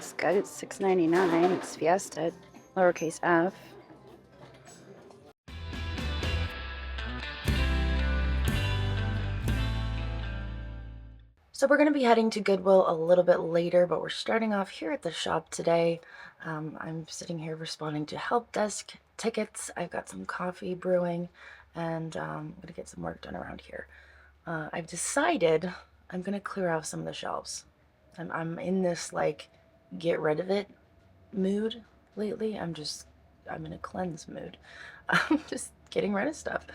looks good. It's $6.99. It's Fiesta, lowercase f. So we're going to be heading to Goodwill a little bit later, but we're starting off here at the shop today. I'm sitting here responding to help desk tickets. I've got some coffee brewing, and I'm going to get some work done around here. I've decided I'm going to clear off some of the shelves. I'm in this, like, get rid of it mood lately. I'm in a cleanse mood. I'm just getting rid of stuff.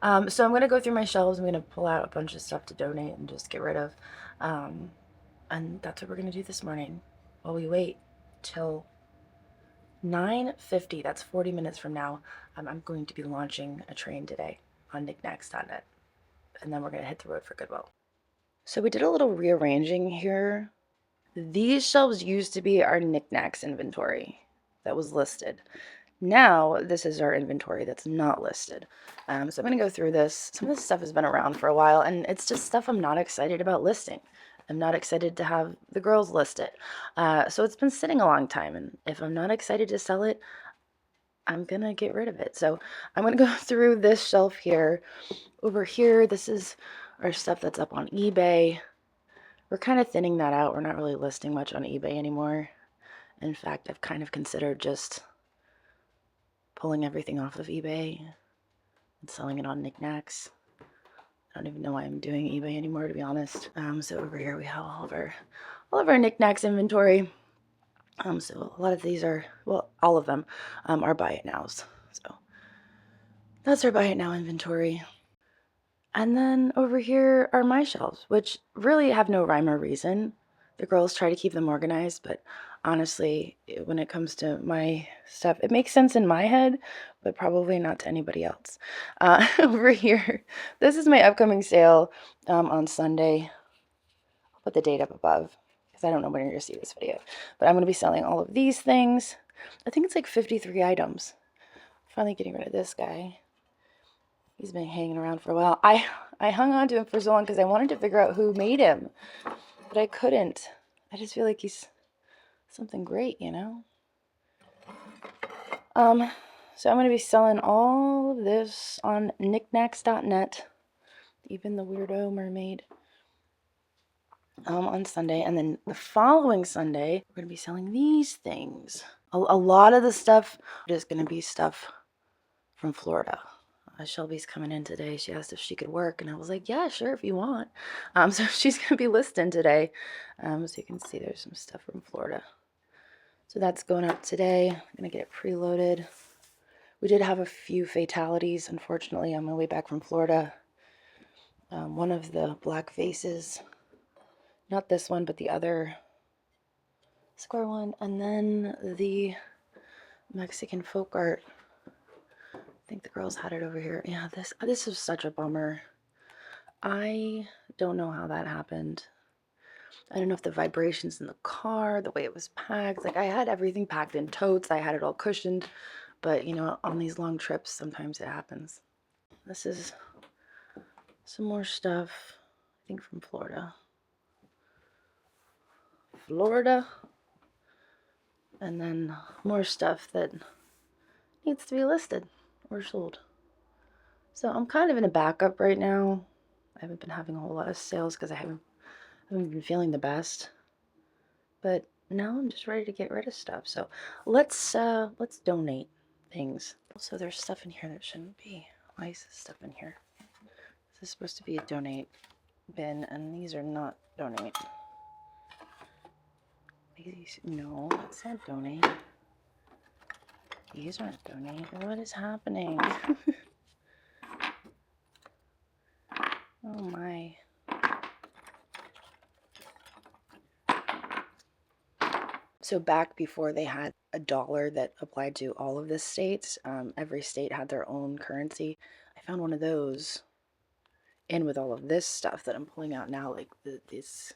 So I'm going to go through my shelves. I'm going to pull out a bunch of stuff to donate and just get rid of. And that's what we're going to do this morning while we wait till 9:50. That's 40 minutes from now. I'm going to be launching a train today on knickknacks.net. And then we're going to hit the road for Goodwill. So we did a little rearranging here. These shelves used to be our knickknacks inventory that was listed. Now this is our inventory that's not listed. So I'm going to go through this. Some of this stuff has been around for a while, and it's just stuff I'm not excited about listing. I'm not excited to have the girls list it. So it's been sitting a long time, and if I'm not excited to sell it, I'm going to get rid of it. So I'm going to go through this shelf here. Over here, this is our stuff that's up on eBay. We're kind of thinning that out. We're not really listing much on eBay anymore. In fact, I've kind of considered just pulling everything off of eBay and selling it on knickknacks. I don't even know why I'm doing eBay anymore, to be honest. So over here we have all of our knickknacks inventory. So a lot of these are, well, all of them are buy it nows. So that's our buy it now inventory. And then over here are my shelves, which really have no rhyme or reason. The girls try to keep them organized, but honestly, when it comes to my stuff, it makes sense in my head, but probably not to anybody else. Over here, this is my upcoming sale on Sunday. I'll put the date up above because I don't know when you're going to see this video, but I'm going to be selling all of these things. I think it's like 53 items. Finally getting rid of this guy. He's been hanging around for a while. I hung on to him for so long because I wanted to figure out who made him, but I couldn't. I just feel like he's something great, you know? So I'm going to be selling all of this on knickknacks.net, even the weirdo mermaid, on Sunday. And then the following Sunday, we're going to be selling these things. A lot of the stuff is going to be stuff from Florida. Shelby's coming in today. She asked if she could work, and I was like, yeah, sure, if you want. So she's going to be listing today. So you can see there's some stuff from Florida. So that's going up today. I'm going to get it preloaded. We did have a few fatalities, unfortunately, on my way back from Florida. One of the black faces, not this one, but the other square one, and then the Mexican folk art. I think the girls had it over here. Yeah, this is such a bummer. I don't know how that happened. I don't know if the vibrations in the car, the way it was packed. Like, I had everything packed in totes. I had it all cushioned. But, you know, on these long trips, sometimes it happens. This is some more stuff, I think from Florida. And then more stuff that needs to be listed or sold. So I'm kind of in a backup right now. I haven't been having a whole lot of sales because I haven't been feeling the best. But now I'm just ready to get rid of stuff. So let's donate things. So there's stuff in here that shouldn't be. Why is this stuff in here? This is supposed to be a donate bin, and these are not donate. These, no, that's not donate. These aren't donate. What is happening? Oh my. So back before they had a dollar that applied to all of the states, every state had their own currency. I found one of those in with all of this stuff that I'm pulling out now, like these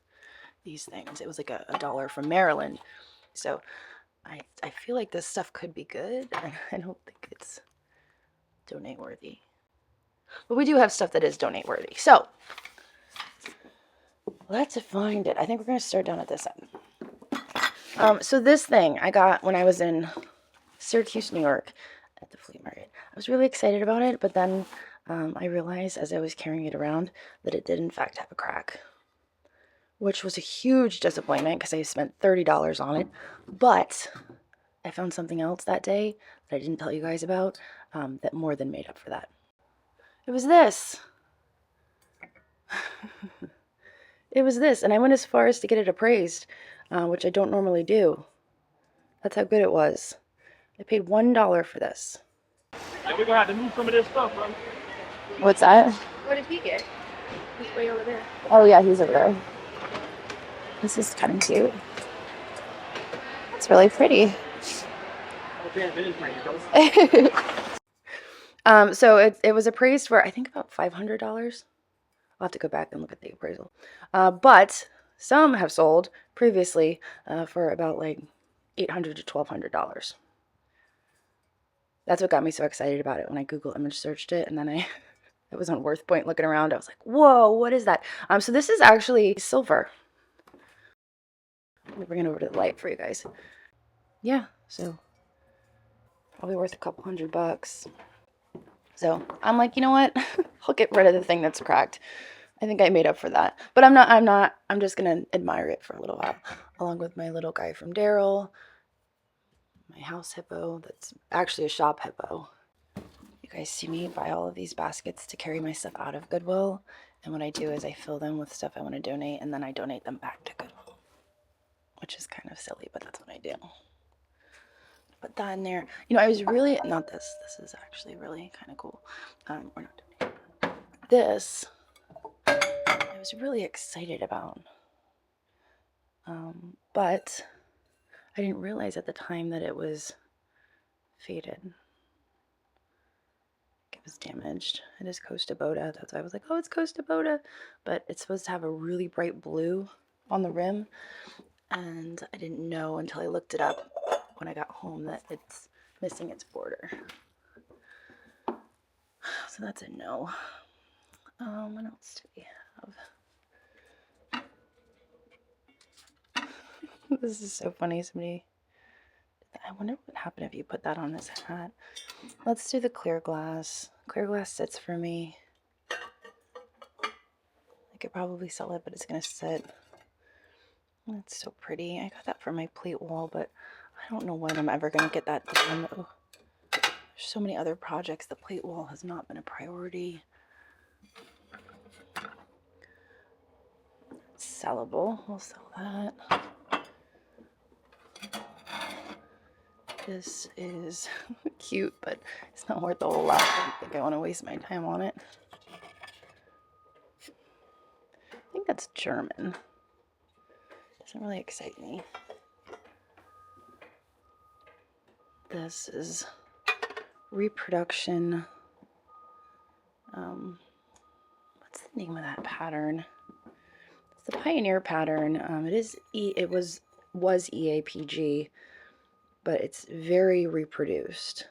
things. It was like a dollar from Maryland. So I feel like this stuff could be good. I don't think it's donate worthy. But we do have stuff that is donate worthy. So let's find it. I think we're going to start down at this end. So this thing I got when I was in Syracuse, New York at the flea market. I was really excited about it, but then I realized as I was carrying it around that it did in fact have a crack, which was a huge disappointment because I spent $30 on it. But I found something else that day that I didn't tell you guys about that more than made up for that. It was this. It was this, and I went as far as to get it appraised, which I don't normally do. That's how good it was. I paid $1 for this. Yeah, we're gonna have to move some of this stuff, bro. What's that? What did he get? He's way over there. Oh, yeah, he's over there. This is kind of cute. It's really pretty. So it was appraised for, I think, about $500. I'll have to go back and look at the appraisal. But some have sold previously for about like $800 to $1,200. That's what got me so excited about it when I Google image searched it, and then it was on WorthPoint looking around. I was like, whoa, what is that? So this is actually silver. Let me bring it over to the light for you guys. Yeah, so probably worth a couple $100. So I'm like, you know what? I'll get rid of the thing that's cracked. I think I made up for that. But I'm just going to admire it for a little while, along with my little guy from Daryl, my house hippo that's actually a shop hippo. You guys see me buy all of these baskets to carry my stuff out of Goodwill. And what I do is I fill them with stuff I want to donate, and then I donate them back to Goodwill, which is kind of silly, but that's what I do. Put that in there. You know, I was really, not this. This is actually really kind of cool. We're not donating. This, I was really excited about. But I didn't realize at the time that it was faded. It was damaged. It is Costa Boda. That's why I was like, oh, it's Costa Boda. But it's supposed to have a really bright blue on the rim. And I didn't know until I looked it up when I got home that it's missing its border. So that's a no. What else do we have? This is so funny. I wonder what would happen if you put that on his hat. Let's do the clear glass. Clear glass sits for me. I could probably sell it, but it's gonna sit. That's so pretty. I got that for my plate wall, but I don't know when I'm ever gonna get that done. Oh, there's so many other projects. The plate wall has not been a priority. It's sellable. We'll sell that. This is cute, but it's not worth a whole lot. I don't think I want to waste my time on it. I think that's German. Doesn't really excite me. This is reproduction. What's the name of that pattern? It's the Pioneer pattern. It was EAPG, but it's very reproduced.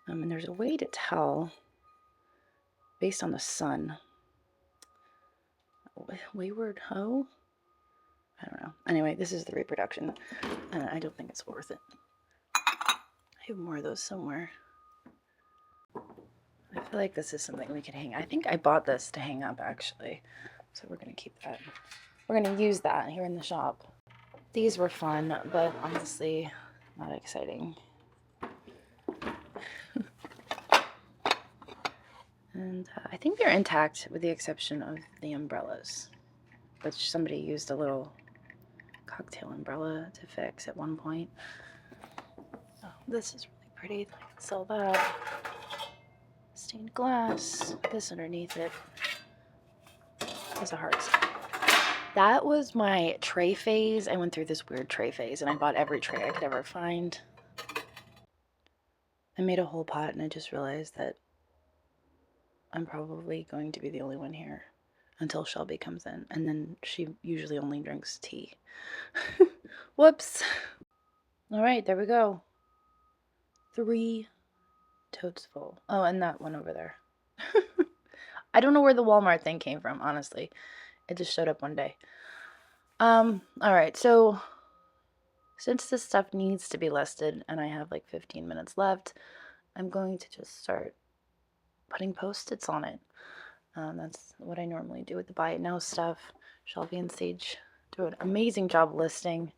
And there's a way to tell based on the sun. Wayward Hoe? I don't know. Anyway, this is the reproduction. I don't think it's worth it. I have more of those somewhere. I feel like this is something we could hang. I think I bought this to hang up, actually. So we're going to keep that. We're going to use that here in the shop. These were fun, but honestly, not exciting. And I think they're intact with the exception of the umbrellas, which somebody used a little cocktail umbrella to fix at one point. Oh, this is really pretty. I can sell that. Stained glass. This underneath it is a heart. That was my tray phase. I went through this weird tray phase and I bought every tray I could ever find. I made a whole pot and I just realized that I'm probably going to be the only one here until Shelby comes in. And then she usually only drinks tea. Whoops. All right, there we go. 3 totes full. Oh, and that one over there. I don't know where the Walmart thing came from, honestly. It just showed up one day. All right, so Since this stuff needs to be listed and I have like 15 minutes left, I'm going to just start putting Post-its on it. That's what I normally do with the Buy It Now stuff. Shelby and Sage do an amazing job listing,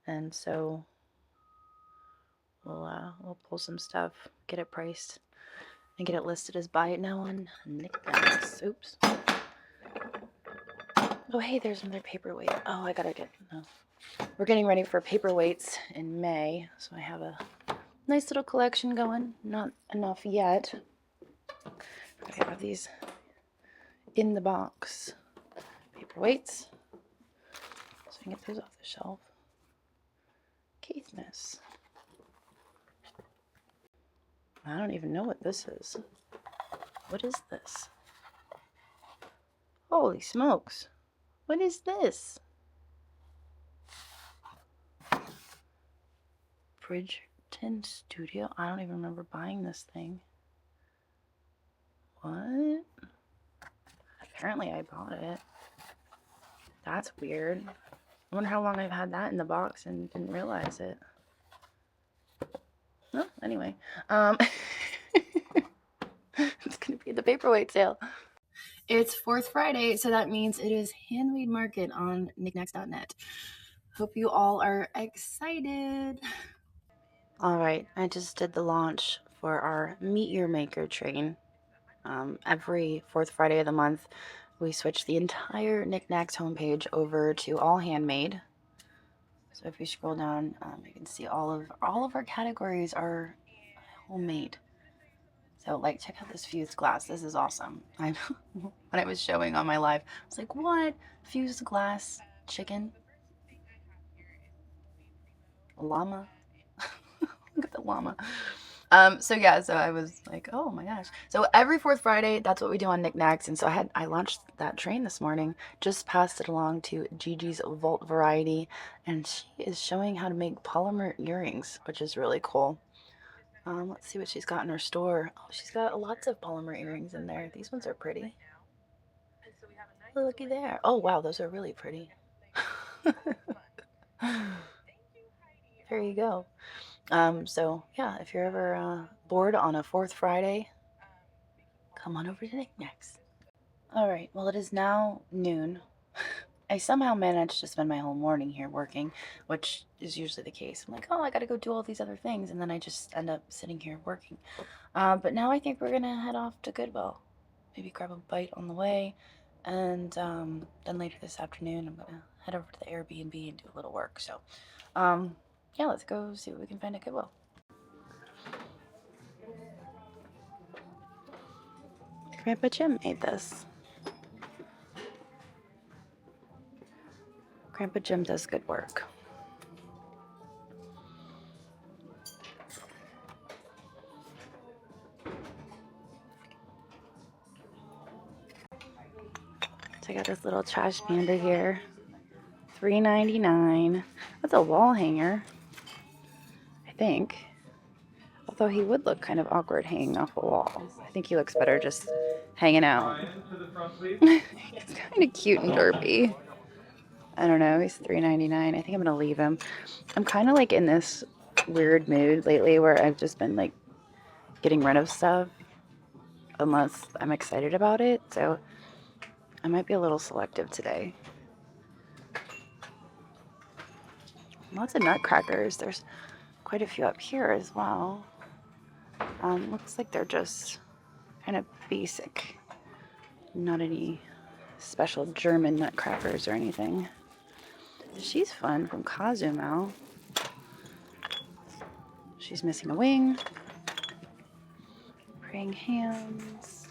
and so we'll pull some stuff, get it priced, and get it listed as Buy It Now on knickknacks. Oops. Oh, hey, there's another paperweight. Oh, I gotta get. No. We're getting ready for paperweights in May, so I have a nice little collection going. Not enough yet. But I have these in the box paperweights, so I can get those off the shelf. Caithness. I don't even know what this is. What is this? Holy smokes. What is this? Bridgerton Studio? I don't even remember buying this thing. What? Apparently I bought it. That's weird. I wonder how long I've had that in the box and didn't realize it. No, anyway. It's gonna be the paperweight sale. It's 4th Friday, so that means it is Handmade Market on knickknacks.net. Hope you all are excited. All right, I just did the launch for our Meet Your Maker train. Every 4th Friday of the month, we switch the entire Knickknacks homepage over to all handmade. So if you scroll down, you can see all of our categories are homemade. So like, check out this fused glass. This is awesome. When I was showing on my live, I was like, what? Fused glass chicken? Llama? Look at the llama. So I was like, oh my gosh. So every 4th Friday, that's what we do on Knickknacks. And so I launched that train this morning, just passed it along to Gigi's Vault Variety, and she is showing how to make polymer earrings, which is really cool. Let's see what she's got in her store. Oh, she's got lots of polymer earrings in there. These ones are pretty. Looky there. Oh wow, those are really pretty. There you go. So yeah, if you're ever bored on a 4th Friday, come on over to Knickknacks. All right, well, it is now noon. I somehow managed to spend my whole morning here working, which is usually the case. I'm like, oh, I gotta go do all these other things, and then I just end up sitting here working. But now I think we're gonna head off to Goodwill. Maybe grab a bite on the way, and then later this afternoon, I'm gonna head over to the Airbnb and do a little work. So, yeah, let's go see what we can find at Goodwill. Grandpa Jim made this. Grandpa Jim does good work. So I got this little trash panda here. $3.99. That's a wall hanger, I think. Although he would look kind of awkward hanging off a wall. I think he looks better just hanging out. He's kind of cute and derpy. I don't know. He's $3.99. I think I'm going to leave him. I'm kind of like in this weird mood lately where I've just been like getting rid of stuff unless I'm excited about it. So I might be a little selective today. Lots of nutcrackers. There's quite a few up here as well. Looks like they're just kind of basic. Not any special German nutcrackers or anything. She's fun from Kazumel. She's missing a wing. Praying hands.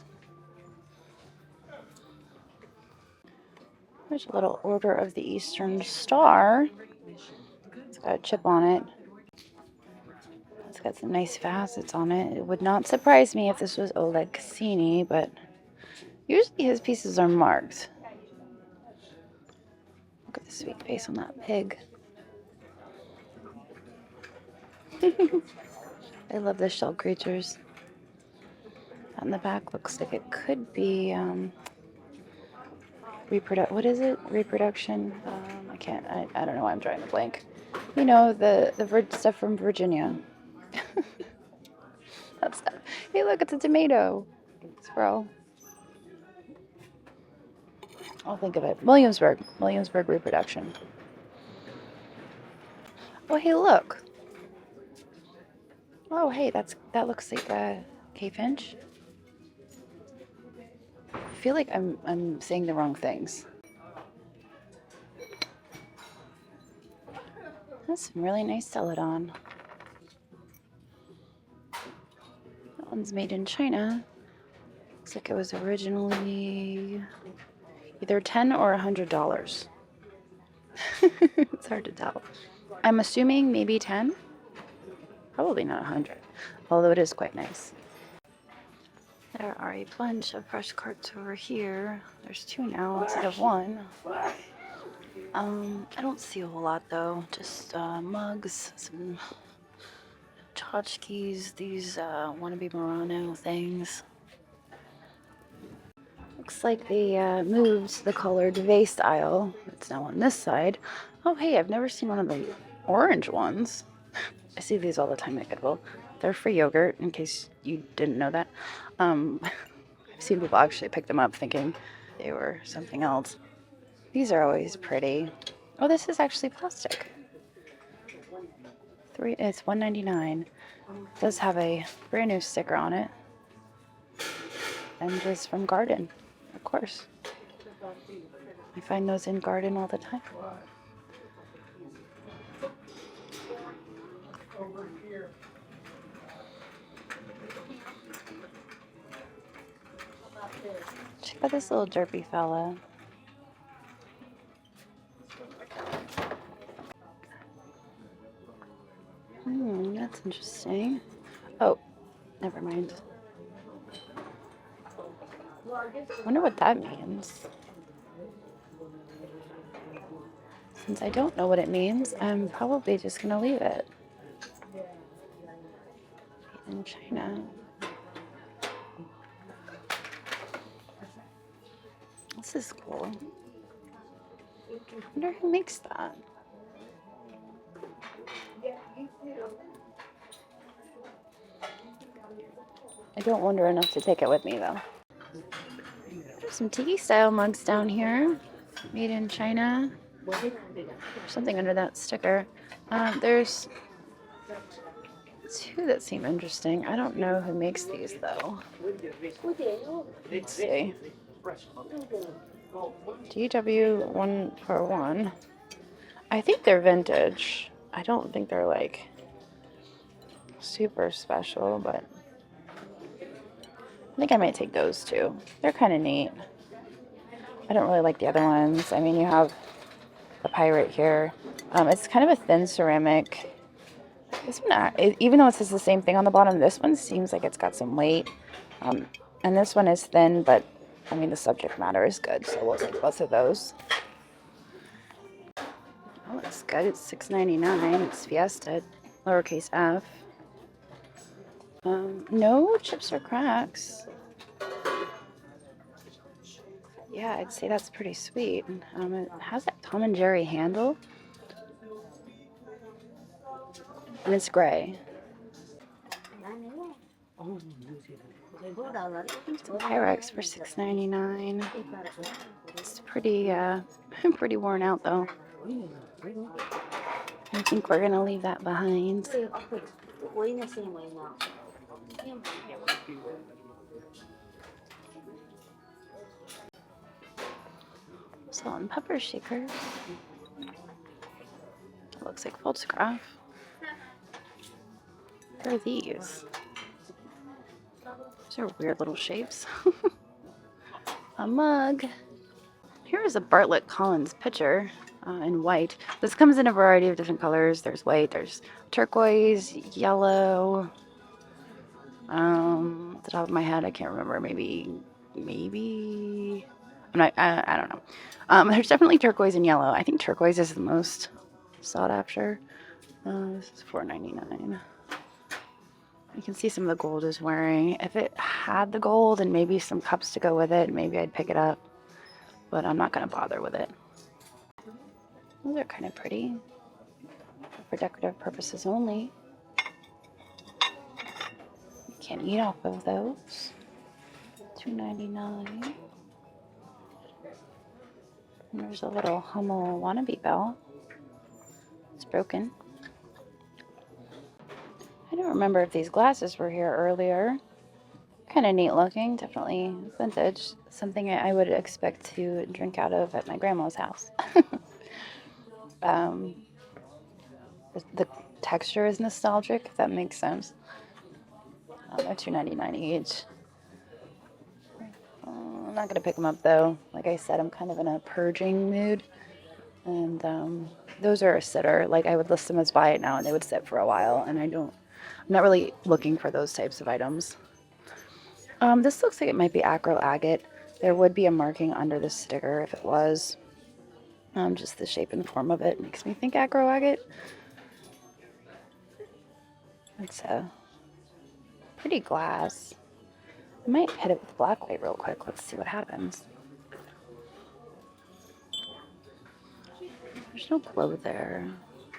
There's a little Order of the Eastern Star. It's got a chip on it. It's got some nice facets on it. It would not surprise me if this was Oleg Cassini, but usually his pieces are marked. Look at the sweet face on that pig. I love the shell creatures. That in the back looks like it could be what is it? Reproduction. I don't know why I'm drawing a blank. You know, the stuff from Virginia. That stuff. Hey, look, it's a tomato. Squirrel. I'll think of it. Williamsburg reproduction. Oh, hey, look. Oh, hey, that looks like a Cape Finch. I feel like I'm saying the wrong things. That's some really nice celadon. That one's made in China. Looks like it was originally either $10 or $100. It's hard to tell. I'm assuming maybe 10. Probably not 100, although it is quite nice. There are a bunch of fresh carts over here. There's 2 now instead of 1. I don't see a whole lot though. Just mugs, some tchotchkes, these wannabe Murano things. Looks like they moved the colored vase aisle. It's now on this side. Oh hey, I've never seen one of the orange ones. I see these all the time at Goodwill. They're for yogurt, in case you didn't know that. I've seen people actually pick them up thinking they were something else. These are always pretty. Oh, this is actually plastic. It's $1.99. It does have a brand new sticker on it. And it's from Garden, of course. I find those in Garden all the time. Check out this little derpy fella. That's interesting. Oh, never mind. Wonder what that means. Since I don't know what it means, I'm probably just gonna leave it. In China. This is cool. I wonder who makes that. I don't wonder enough to take it with me though. There's some tiki style mugs down here. Made in China. There's something under that sticker. There's 2 that seem interesting. I don't know who makes these though. Let's see. DW141. I think they're vintage. I don't think they're like super special, but I think I might take those 2. They're kind of neat. I don't really like the other ones. I mean, you have the pirate here. It's kind of a thin ceramic. This one, even though it says the same thing on the bottom, this one seems like it's got some weight. And this one is thin, but I mean, the subject matter is good, so we'll take both of those. Oh, it's good. It's $6.99. It's Fiesta, lowercase f. No chips or cracks. Yeah, I'd say that's pretty sweet. It has that Tom and Jerry handle. And it's gray. It's a Pyrex for $6.99. It's pretty, pretty worn out though. I think we're gonna leave that behind. Salt and pepper shakers. It looks like photograph. What are these? These are weird little shapes. A mug. Here is a Bartlett Collins pitcher in white. This comes in a variety of different colors. There's white, there's turquoise, yellow. Off the top of my head, I can't remember. Maybe. I don't know. There's definitely turquoise and yellow. I think turquoise is the most sought after. This is $4.99. You can see some of the gold is wearing. If it had the gold and maybe some cups to go with it, maybe I'd pick it up. But I'm not going to bother with it. Those are kind of pretty. For decorative purposes only. You can't eat off of those. $2.99. And there's a little Hummel wannabe bell. It's broken. I don't remember if these glasses were here earlier. Kind of neat looking, definitely vintage. Something I would expect to drink out of at my grandma's house. The texture is nostalgic, if that makes sense. They're $2.99 each. I'm not gonna pick them up though. Like I said, I'm kind of in a purging mood, and those are a sitter. Like I would list them as buy it now, and they would sit for a while. And I'm not really looking for those types of items. This looks like it might be acro agate. There would be a marking under the sticker if it was. Just the shape and form of it makes me think acro agate. It's a pretty glass. I might hit it with black light real quick. Let's see what happens. There's no glow there.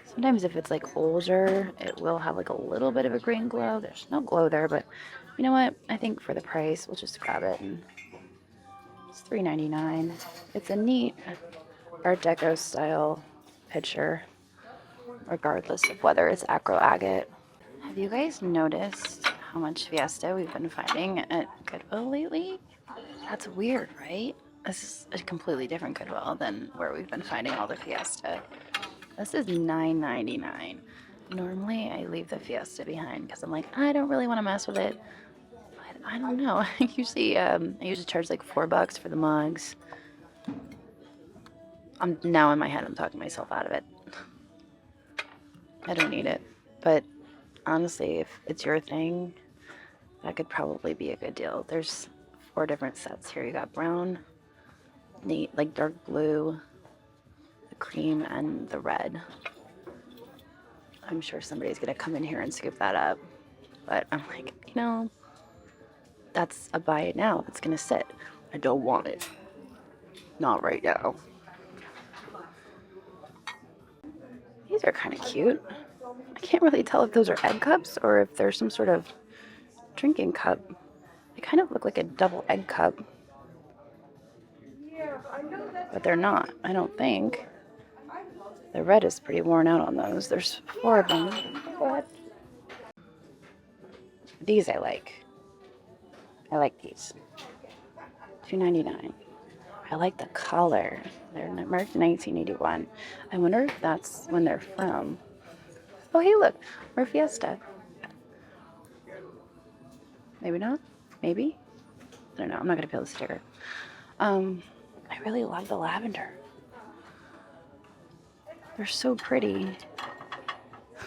Sometimes if it's like older, it will have like a little bit of a green glow. There's no glow there, but you know what? I think for the price, we'll just grab it. And it's $3.99. It's a neat Art Deco style picture, regardless of whether it's acro agate. Have you guys noticed how much Fiesta we've been finding at Goodwill lately? That's weird, right? This is a completely different Goodwill than where we've been finding all the Fiesta. This is $9.99. Normally, I leave the Fiesta behind because I'm like, I don't really want to mess with it. But I don't know. I usually charge like $4 for the mugs. Now in my head, I'm talking myself out of it. I don't need it. But honestly, if it's your thing, that could probably be a good deal. There's 4 different sets here. You got brown, neat, like dark blue, the cream, and the red. I'm sure somebody's gonna come in here and scoop that up. But I'm like, that's a buy it now. It's gonna sit. I don't want it. Not right now. These are kind of cute. I can't really tell if those are egg cups or if they're some sort of drinking cup. They kind of look like a double egg cup. But they're not, I don't think. The red is pretty worn out on those. There's 4 of them. Go ahead. These I like. I like these. $2.99. I like the color. They're marked 1981. I wonder if that's when they're from. Oh, hey, look. We're Fiesta. Maybe not. Maybe. I don't know. I'm not going to peel the sticker. I really love the lavender. They're so pretty.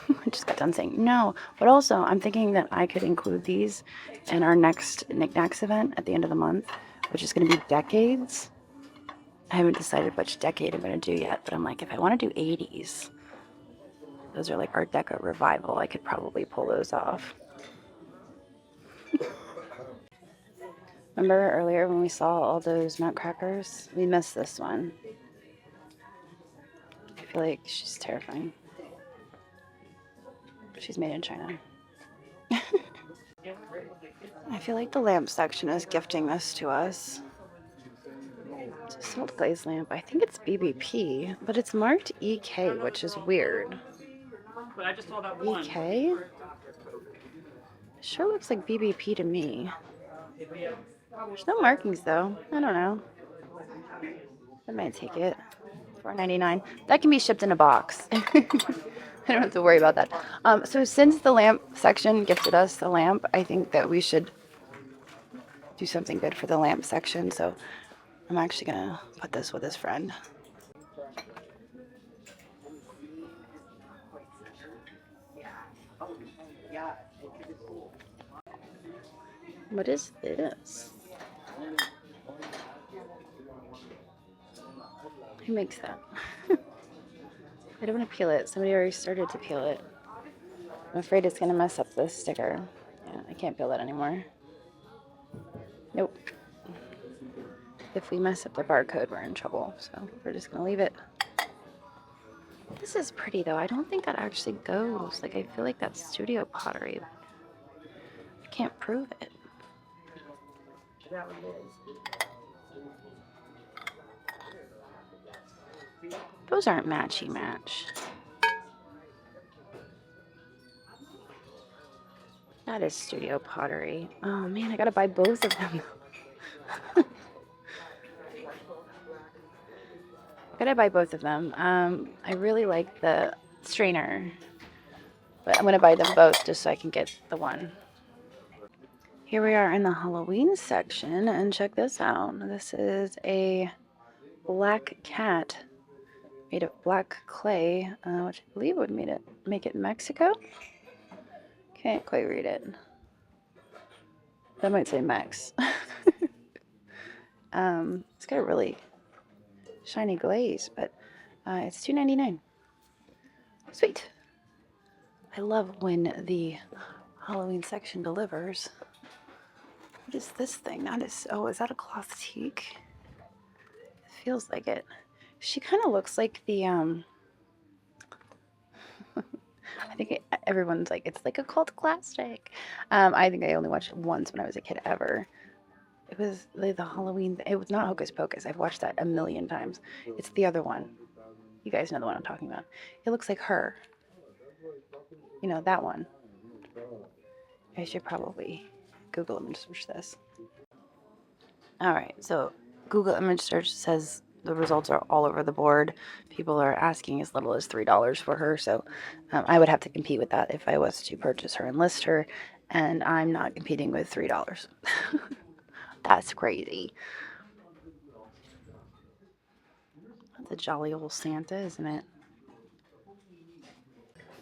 I just got done saying no. But also, I'm thinking that I could include these in our next Knickknacks event at the end of the month, which is going to be decades. I haven't decided which decade I'm going to do yet, but I'm like, if I want to do 80s, those are like Art Deco revival, I could probably pull those off. Remember earlier when we saw all those nutcrackers? We missed this one. I feel like she's terrifying. She's made in China. I feel like the lamp section is gifting this to us. It's a salt glaze lamp. I think it's BBP, but it's marked EK, which is weird. EK? It sure looks like BBP to me. There's no markings though. I don't know. I might take it. $4.99. That can be shipped in a box. I don't have to worry about that. So since the lamp section gifted us the lamp, I think that we should do something good for the lamp section. So I'm actually gonna put this with his friend. What is this? Who makes that? I don't want to peel it. Somebody already started to peel it. I'm afraid it's going to mess up the sticker. Yeah, I can't peel that anymore. Nope. If we mess up the barcode, we're in trouble. So we're just going to leave it. This is pretty though. I don't think that actually goes. Like, I feel like that's studio pottery. I can't prove it. Those aren't matchy match. That is studio pottery. Oh man, I gotta buy both of them. Gotta buy both of them. I really like the strainer, but I'm gonna buy them both just so I can get the one. Here we are in the Halloween section, and check this out. This is a black cat made of black clay, which I believe would make it Mexico. Can't quite read it. That might say Mex. It's got a really shiny glaze, but it's $2.99. Sweet. I love when the Halloween section delivers. What is this thing? That is, oh, is that a cloth teak? It feels like it. She kind of looks like the, I think everyone's like, it's like a cult classic. I think I only watched it once when I was a kid ever. It was the Halloween, it was not Hocus Pocus. I've watched that a million times. It's the other one. You guys know the one I'm talking about. It looks like her. You know, that one. I should probably Google image search this. Alright, so Google image search says the results are all over the board. People are asking as little as $3 for her, so I would have to compete with that if I was to purchase her and list her, and I'm not competing with $3. That's crazy. That's a jolly old Santa, isn't it?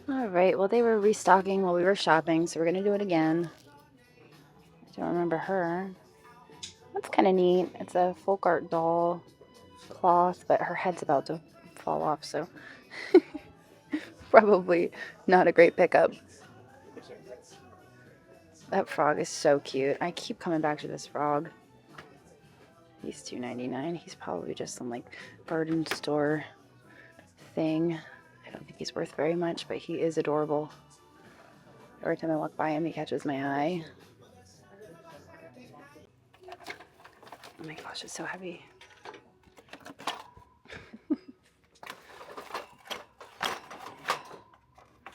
Alright, well, they were restocking while we were shopping, so we're going to do it again. I don't remember her. That's kind of neat. It's a folk art doll cloth, but her head's about to fall off, so probably not a great pickup. That frog is so cute. I keep coming back to this frog. He's $2.99. He's probably just some like garden store thing. I don't think he's worth very much, but he is adorable. Every time I walk by him, he catches my eye. Oh my gosh, it's so heavy.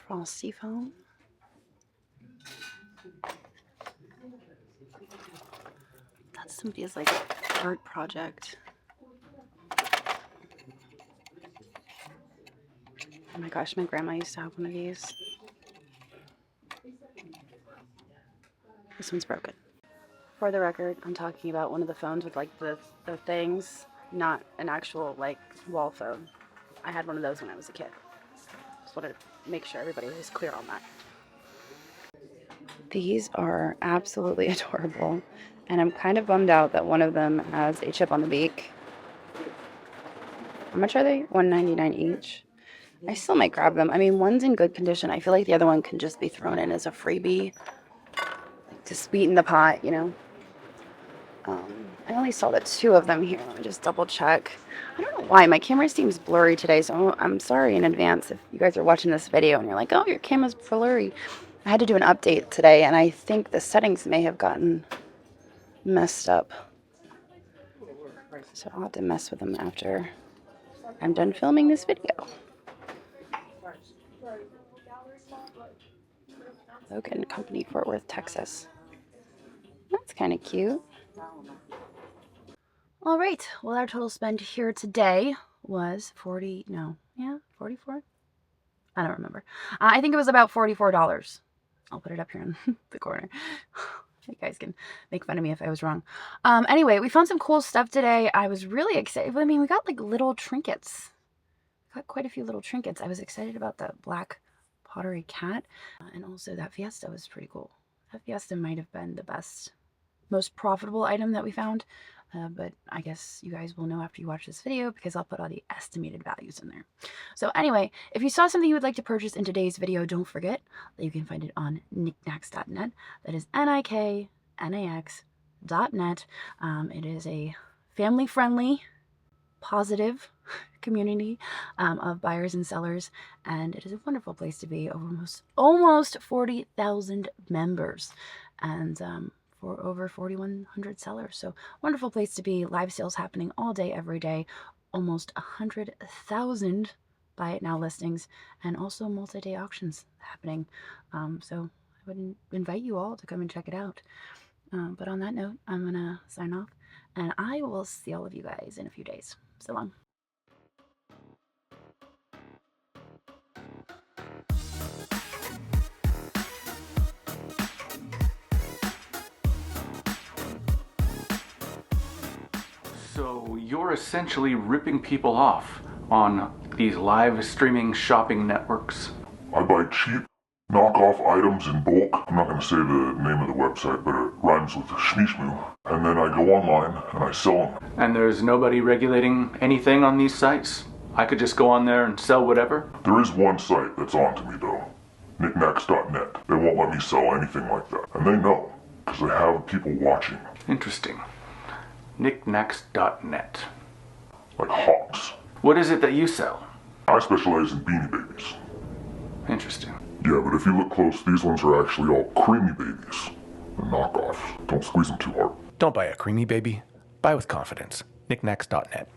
Frosty foam. That's somebody's like art project. Oh my gosh, my grandma used to have one of these. This one's broken. For the record, I'm talking about one of the phones with like the things, not an actual like wall phone. I had one of those when I was a kid. Just wanted to make sure everybody was clear on that. These are absolutely adorable, and I'm kind of bummed out that one of them has a chip on the beak. How much are they? $1.99 each. I still might grab them. I mean, one's in good condition. I feel like the other one can just be thrown in as a freebie, like to sweeten the pot, you know. I only saw the 2 of them here. Let me just double check. I don't know why. My camera seems blurry today, so I'm sorry in advance if you guys are watching this video and you're like, oh, your camera's blurry. I had to do an update today, and I think the settings may have gotten messed up. So I'll have to mess with them after I'm done filming this video. Logan Company, Fort Worth, Texas. That's kind of cute. All right, well, our total spend here today was 44? I don't remember. I think it was about $44. I'll put it up here in the corner. You guys can make fun of me if I was wrong. Anyway, we found some cool stuff today. I was really excited. I mean, we got like little trinkets. Got quite a few little trinkets. I was excited about the black pottery cat, and also that Fiesta was pretty cool. That Fiesta might have been the best, most profitable item that we found, but I guess you guys will know after you watch this video because I'll put all the estimated values in there. So anyway, if you saw something you would like to purchase in today's video, don't forget that you can find it on knickknacks.net. That is NIKNAX.net. It is a family-friendly, positive community of buyers and sellers, and it is a wonderful place to be. Almost 40,000 members, and for over 4,100 sellers. So wonderful place to be. Live sales happening all day, every day. Almost 100,000 buy it now listings, and also multi-day auctions happening. So I would invite you all to come and check it out. But on that note, I'm gonna sign off, and I will see all of you guys in a few days. So long. So you're essentially ripping people off on these live streaming shopping networks. I buy cheap, knockoff items in bulk. I'm not going to say the name of the website, but it rhymes with shmishmu. And then I go online and I sell them. And there's nobody regulating anything on these sites? I could just go on there and sell whatever? There is one site that's on to me though. Knickknacks.net. They won't let me sell anything like that. And they know, because they have people watching. Interesting. Knickknacks.net. Like hawks. What is it that you sell? I specialize in Beanie Babies. Interesting. Yeah, but if you look close, these ones are actually all Creamy Babies. They're knockoffs. Don't squeeze them too hard. Don't buy a Creamy Baby. Buy with confidence. Knickknacks.net.